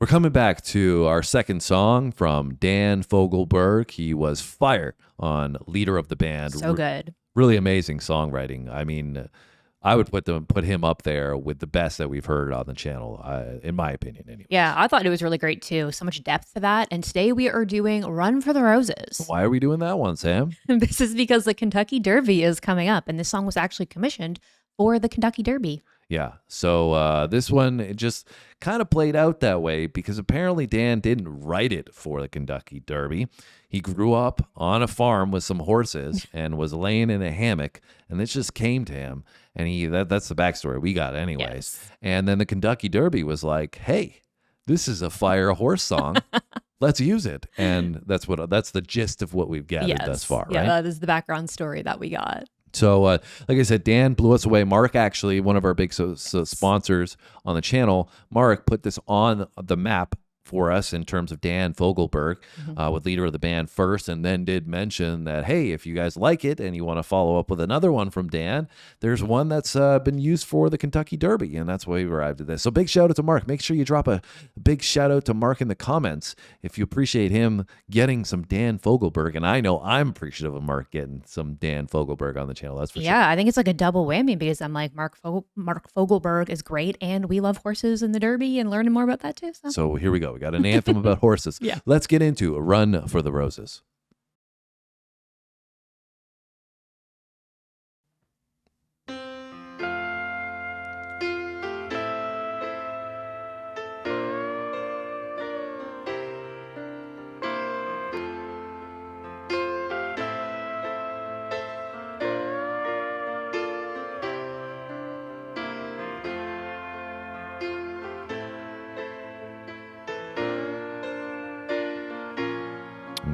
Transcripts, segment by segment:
We're coming back to our second song from Dan Fogelberg. He was fire on Leader of the Band. So good. Really amazing songwriting. I mean, I would put him up there with the best that we've heard on the channel, in my opinion. Anyway. Yeah, I thought it was really great too. So much depth to that. And today we are doing Run for the Roses. Why are we doing that one, Sam? This is because the Kentucky Derby is coming up, and this song was actually commissioned for the Kentucky Derby. Yeah, so this one, it just kind of played out that way because apparently Dan didn't write it for the Kentucky Derby. He grew up on a farm with some horses and was laying in a hammock, and this just came to him. And that's the backstory we got anyways. Yes. And then the Kentucky Derby was like, hey, this is a fire horse song. Let's use it. And that's the gist of what we've gathered thus far, right? Yeah, that is the background story that we got. So, like I said, Dan blew us away. Mark, actually, one of our big sponsors on the channel, Mark put this on the map for us in terms of Dan Fogelberg with Leader of the Band first, and then did mention that, hey, if you guys like it and you want to follow up with another one from Dan, there's one that's been used for the Kentucky Derby, and that's why we arrived at this. So big shout out to Mark. Make sure you drop a big shout out to Mark in the comments if you appreciate him getting some Dan Fogelberg, and I know I'm appreciative of Mark getting some Dan Fogelberg on the channel. That's for sure. Yeah, I think it's like a double whammy because I'm like, Mark Fogelberg is great, and we love horses in the Derby and learning more about that too. So here we go. We got an anthem about horses. Yeah. Let's get into a Run for the Roses.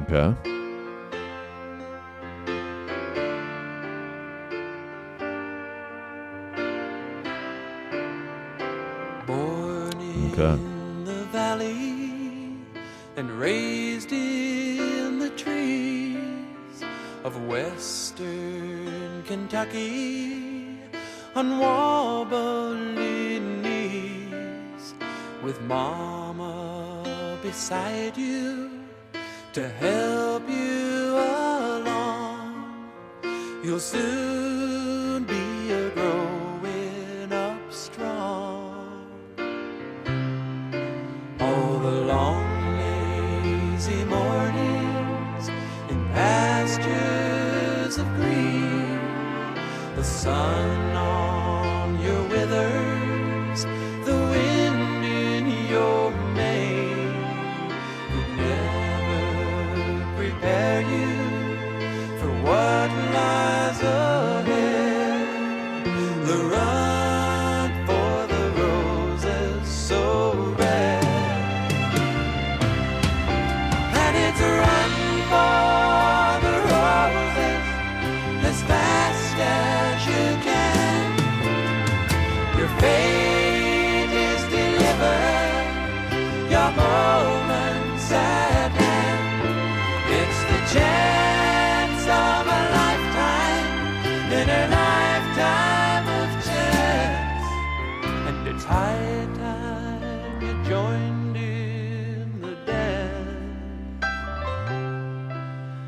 Okay. Born in the valley and raised in the trees of western Kentucky on wobbling knees with mama beside you to help you along. You'll soon be a growing up strong. All the long lazy mornings in pastures of green, the sun on your withers, the wind in your mane, could never prepare you for what lies ahead. The run for the roses so red, and it's a run for the roses as fast as you can. Your fate is delivered, your moment's at hand. It's the chance of a lifetime, in a lifetime of chance. And it's high time you joined in the dance.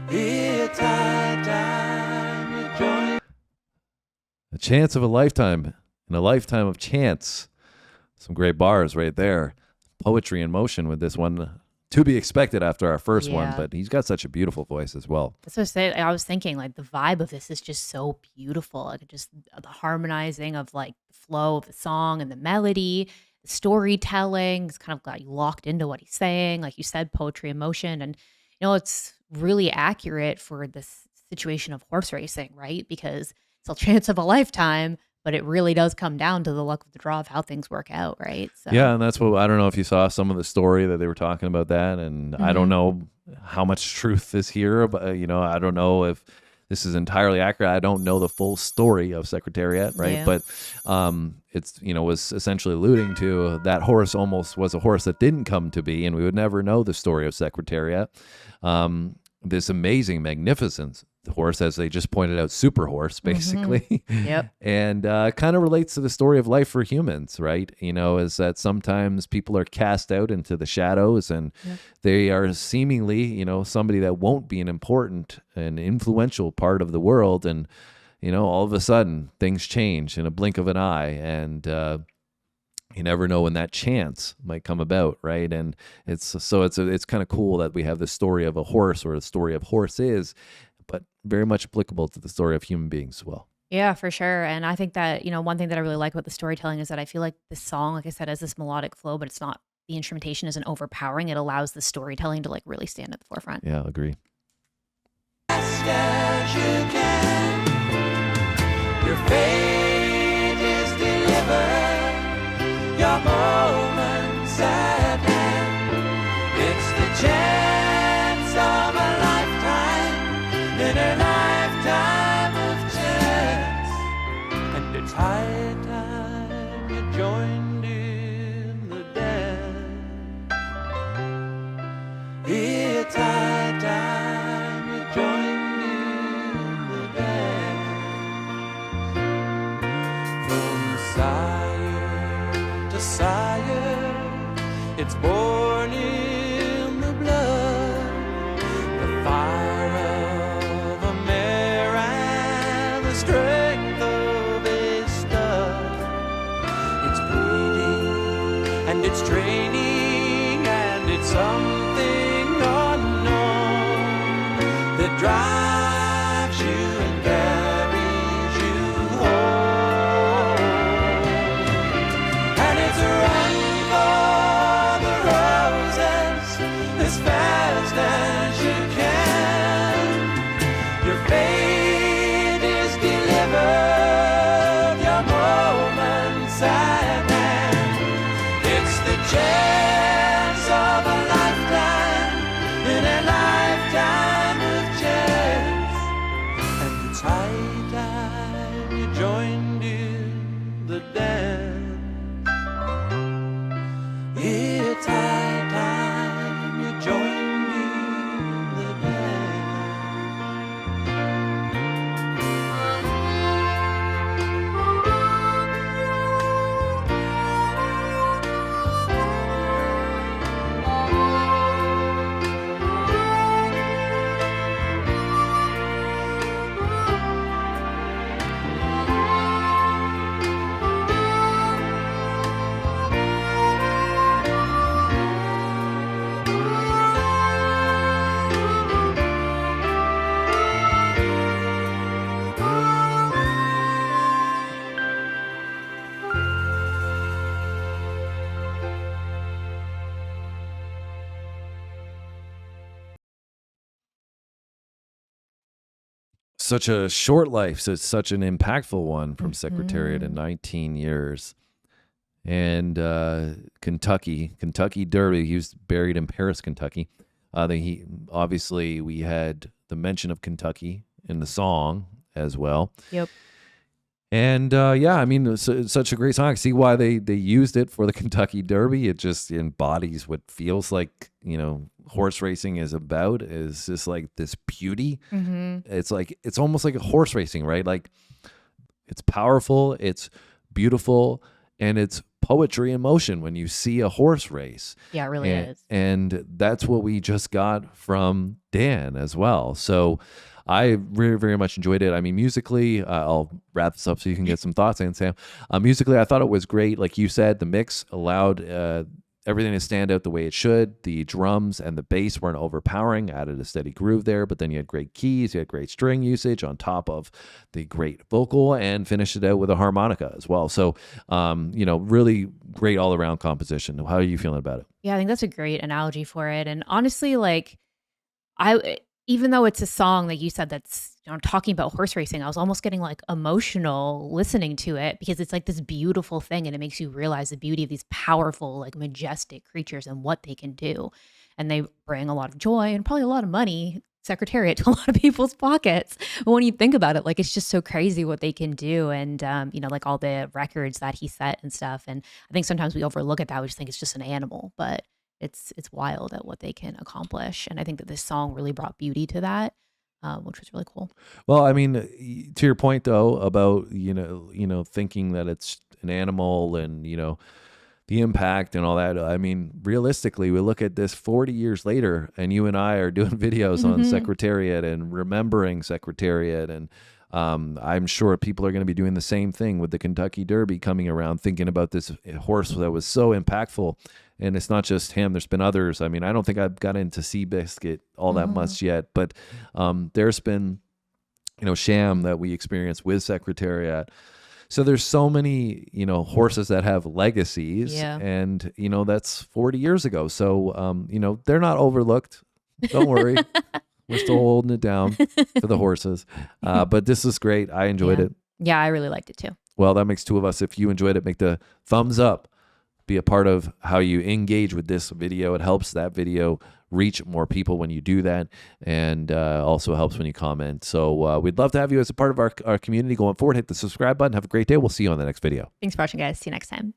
It's high time you joined. A chance of a lifetime and a lifetime of chance. Some great bars right there. Poetry in motion with this one. To be expected after our first one, Yeah. but he's got such a beautiful voice as well. That's what I was thinking, like the vibe of this is just so beautiful. Like just the harmonizing of like the flow of the song and the melody, the storytelling. It's kind of got you locked into what he's saying. Like you said, poetry in motion. And, you know, it's really accurate for this situation of horse racing, right? Because it's a chance of a lifetime, but it really does come down to the luck of the draw of how things work out, right? So. Yeah, and that's what, I don't know if you saw some of the story that they were talking about that, and I don't know how much truth is here, but, you know, I don't know if this is entirely accurate. I don't know the full story of Secretariat, right? Yeah. But it's, you know, was essentially alluding to that horse almost was a horse that didn't come to be, and we would never know the story of Secretariat. This amazing magnificence the horse, as they just pointed out, super horse, basically. Yep. And kind of relates to the story of life for humans, right? Is that sometimes people are cast out into the shadows and they are seemingly, somebody that won't be an important and influential part of the world. And, all of a sudden things change in a blink of an eye. And, you never know when that chance might come about, right? And it's kind of cool that we have the story of a horse, or the story of horses, but very much applicable to the story of human beings as well. Yeah, for sure. And I think that, one thing that I really like about the storytelling is that I feel like this song, like I said, has this melodic flow, but it's not, the instrumentation isn't overpowering. It allows the storytelling to like really stand at the forefront. Yeah, agree. Fast as you can. Your fate is delivered. Your moments at hand. It's the chance of a lifetime, in a lifetime of chance. And it's high time you joined in the dance. It's high time you joined in the dance. From sire to sire, it's born in the blood, the fire of a mare and the strength of a stud. It's breeding and it's training and it's something unknown that drives you and carries you home. And it's a run for the roses as fast as you can. Your fate is delivered, your moments at hand. It's the chance of a lifetime, in a lifetime of chance. And it's high time you joined in the dance. It's high time you joined in the Such a short life, so it's such an impactful one from Secretariat in 19 years. And Kentucky Derby, he was buried in Paris, Kentucky. Obviously we had the mention of Kentucky in the song as well. Yep. And it's such a great song. I see why they used it for the Kentucky Derby. It just embodies what feels like, horse racing is about, is just like this beauty. It's almost like a horse racing, right? Like, it's powerful, it's beautiful, and it's poetry in motion when you see a horse race. Yeah, it really is. And that's what we just got from Dan as well. So I very, very much enjoyed it. I mean, musically, I'll wrap this up so you can get some thoughts in, Sam. Musically, I thought it was great. Like you said, the mix allowed everything to stand out the way it should. The drums and the bass weren't overpowering, added a steady groove there, but then you had great keys, you had great string usage on top of the great vocal, and finished it out with a harmonica as well. So, really great all-around composition. How are you feeling about it? Yeah, I think that's a great analogy for it. And honestly, like, even though it's a song like you said that's talking about horse racing, I was almost getting like emotional listening to it, because it's like this beautiful thing, and it makes you realize the beauty of these powerful, like majestic creatures and what they can do. And they bring a lot of joy and probably a lot of money, Secretariat, to a lot of people's pockets. But when you think about it, like, it's just so crazy what they can do. And, like all the records that he set and stuff. And I think sometimes we overlook at that. We just think it's just an animal, but it's wild at what they can accomplish. And I think that this song really brought beauty to that. which was really cool. Well, I mean, to your point though about thinking that it's an animal and the impact and all that. I mean, realistically, we look at this 40 years later, and you and I are doing videos on Secretariat and remembering Secretariat, and I'm sure people are going to be doing the same thing with the Kentucky Derby coming around, thinking about this horse that was so impactful. And it's not just him. There's been others. I mean, I don't think I've got into Seabiscuit all that much yet, but there's been, Sham that we experienced with Secretariat. So there's so many, horses that have legacies, and that's 40 years ago. So they're not overlooked. Don't worry, we're still holding it down for the horses. But this is great. I enjoyed it. Yeah, I really liked it too. Well, that makes two of us. If you enjoyed it, make the thumbs up. Be a part of how you engage with this video. It helps that video reach more people when you do that, and also helps when you comment. So we'd love to have you as a part of our community going forward. Hit the subscribe button. Have a great day. We'll see you on the next video. Thanks for watching, guys. See you next time.